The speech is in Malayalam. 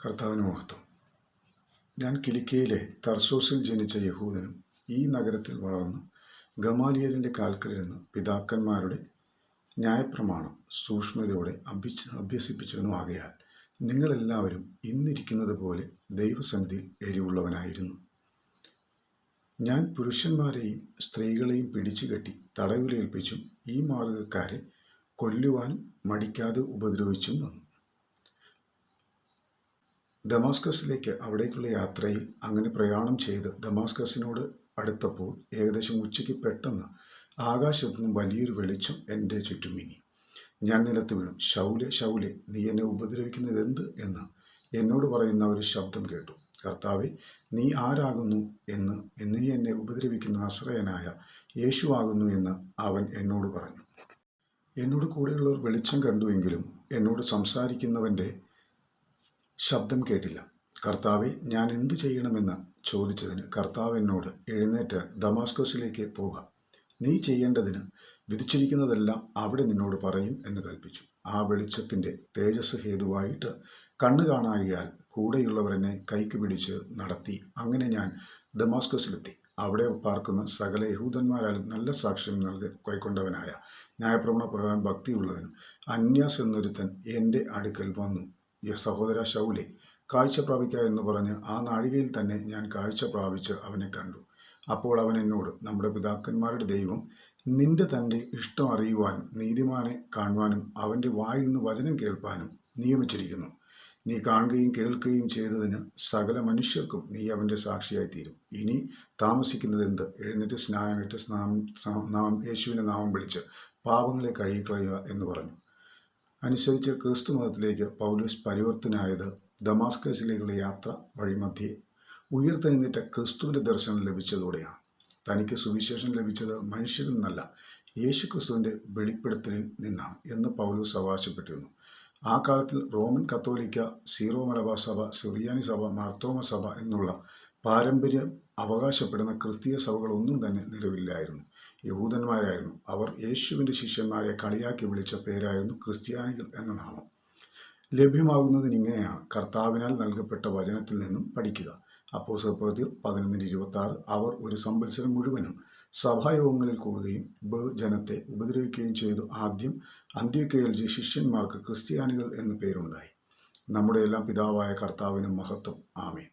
കർത്താവിന് മഹത്വം. ഞാൻ കിലിക്കിയയിലെ തർസോസിൽ ജനിച്ച യഹൂദനും ഈ നഗരത്തിൽ വളർന്ന് ഗമാലിയേലിൻ്റെ കാൽക്കലിരുന്ന് പിതാക്കന്മാരുടെ ന്യായപ്രമാണം സൂക്ഷ്മതയോടെ അഭ്യസിപ്പിച്ചവനും ആകയാൽ നിങ്ങളെല്ലാവരും ഇന്നിരിക്കുന്നത് പോലെ ദൈവസന്നിധിയിൽ എരിവുള്ളവനായിരുന്നു. ഞാൻ പുരുഷന്മാരെയും സ്ത്രീകളെയും പിടിച്ചുകെട്ടി തടവിലേൽപ്പിച്ചും ഈ മാർഗക്കാരെ കൊല്ലുവാൻ മടിക്കാതെ ഉപദ്രവിച്ചും വന്നു. ദമാസ്കസിലേക്ക് അവിടേക്കുള്ള യാത്രയിൽ അങ്ങനെ പ്രയാണം ചെയ്ത് ദമാസ്കസിനോട് അടുത്തപ്പോൾ ഏകദേശം ഉച്ചയ്ക്ക് പെട്ടെന്ന് ആകാശത്തു നിന്നും വലിയൊരു വെളിച്ചം എൻ്റെ ചുറ്റും മിന്നി. ഞാൻ നിലത്ത് വീണു. ശൗലെ, ശൗലെ, നീ എന്നെ ഉപദ്രവിക്കുന്നത് എന്ത് എന്ന് എന്നോട് പറയുന്ന ഒരു ശബ്ദം കേട്ടു. കർത്താവേ, നീ ആരാകുന്നു എന്ന് നീ എന്നെ ഉപദ്രവിക്കുന്ന നസറയനായ യേശു ആകുന്നു എന്ന് അവൻ എന്നോട് പറഞ്ഞു. എന്നോട് കൂടെയുള്ളവർ വെളിച്ചം കണ്ടുവെങ്കിലും എന്നോട് സംസാരിക്കുന്നവൻ്റെ ശബ്ദം കേട്ടില്ല. കർത്താവെ, ഞാൻ എന്തു ചെയ്യണമെന്ന് ചോദിച്ചതിന് കർത്താവ് എന്നോട്, എഴുന്നേറ്റ് ദമാസ്കസിലേക്ക് പോക. നീ ചെയ്യേണ്ടതിന് വിധിച്ചിരിക്കുന്നതെല്ലാം അവിടെ നിന്നോട് പറയും എന്ന് കൽപ്പിച്ചു. ആ വെളിച്ചത്തിൻ്റെ തേജസ് ഹേതുവായിട്ട് കണ്ണു കാണാകിയാൽ കൂടെയുള്ളവർ എന്നെ കൈക്ക് പിടിച്ച് നടത്തി. അങ്ങനെ ഞാൻ ദമാസ്കസിലെത്തി. അവിടെ പാർക്കുന്ന സകല യഹൂദന്മാരാലും നല്ല സാക്ഷ്യം കൈക്കൊണ്ടവനായ ന്യായപ്രമാണ പ്രകാരം ഭക്തിയുള്ളവൻ അന്യാസ് എന്നൊരുത്തൻ എൻ്റെ അടുക്കൽ വന്നു. സഹോദര ശൗലെ, കാഴ്ച പ്രാപിക്കുക എന്ന് പറഞ്ഞ് ആ നാഴികയിൽ തന്നെ ഞാൻ കാഴ്ച പ്രാപിച്ച് അവനെ കണ്ടു. അപ്പോൾ അവൻ എന്നോട്, നമ്മുടെ പിതാക്കന്മാരുടെ ദൈവം നിന്റെ തൻ്റെ ഇഷ്ടം അറിയുവാനും നീതിമാനെ കാണുവാനും അവൻ്റെ വായിൽ നിന്ന് വചനം കേൾപ്പാനും നിയമിച്ചിരിക്കുന്നു. നീ കാണുകയും കേൾക്കുകയും ചെയ്തതിന് സകല മനുഷ്യർക്കും നീ അവൻ്റെ സാക്ഷിയായി തീരും. ഇനി താമസിക്കുന്നത് എന്ത്? എഴുന്നേറ്റ് സ്നാനമേറ്റ് യേശുവിൻ്റെ നാമം വിളിച്ച് പാപങ്ങളെ കഴുകിക്കളയുക എന്ന് പറഞ്ഞു. അനുസരിച്ച് ക്രിസ്തു മതത്തിലേക്ക് പൗലോസ് പരിവർത്തനായത് ദമാസ്കസിലേക്കുള്ള യാത്ര വഴിമധ്യേ ഉയർത്തെഴുന്നേറ്റ ക്രിസ്തുവിൻ്റെ ദർശനം ലഭിച്ചതോടെയാണ്. തനിക്ക് സുവിശേഷം ലഭിച്ചത് മനുഷ്യരിൽ നിന്നല്ല, യേശു ക്രിസ്തുവിൻ്റെ വെളിപ്പെടുത്തലിൽ നിന്നാണ് എന്ന് പൗലോസ് അവകാശപ്പെട്ടിരുന്നു. ആ കാലത്തിൽ റോമൻ കത്തോലിക്ക, സീറോ മലബാർ സഭ, സുറിയാനി സഭ, മാർത്തോമ സഭ എന്നുള്ള പാരമ്പര്യം അവകാശപ്പെടുന്ന ക്രിസ്തീയ സഭകളൊന്നും തന്നെ നിലവിലായിരുന്നു. യഹൂദന്മാരായിരുന്നു. അവർ യേശുവിൻ്റെ ശിഷ്യന്മാരെ കളിയാക്കി വിളിച്ച പേരായിരുന്നു ക്രിസ്ത്യാനികൾ എന്ന നാമം. ലഭ്യമാകുന്നതിനിങ്ങനെയാണ്: കർത്താവിനാൽ നൽകപ്പെട്ട വചനത്തിൽ നിന്നും പഠിക്കുക. അപ്പോസ്തലപ്രവൃത്തികൾ 11:26. അവർ ഒരു സംവത്സരം മുഴുവനും സഭായോഗങ്ങളിൽ കൂടുകയും ജനത്തെ ഉപദ്രവിക്കുകയും ചെയ്തു. ആദ്യം അന്ത്യോക്യയിൽ ശിഷ്യന്മാർക്ക് ക്രിസ്ത്യാനികൾ എന്ന പേരുണ്ടായി. നമ്മുടെ എല്ലാം പിതാവായ കർത്താവിന് മഹത്വം. ആമേൻ.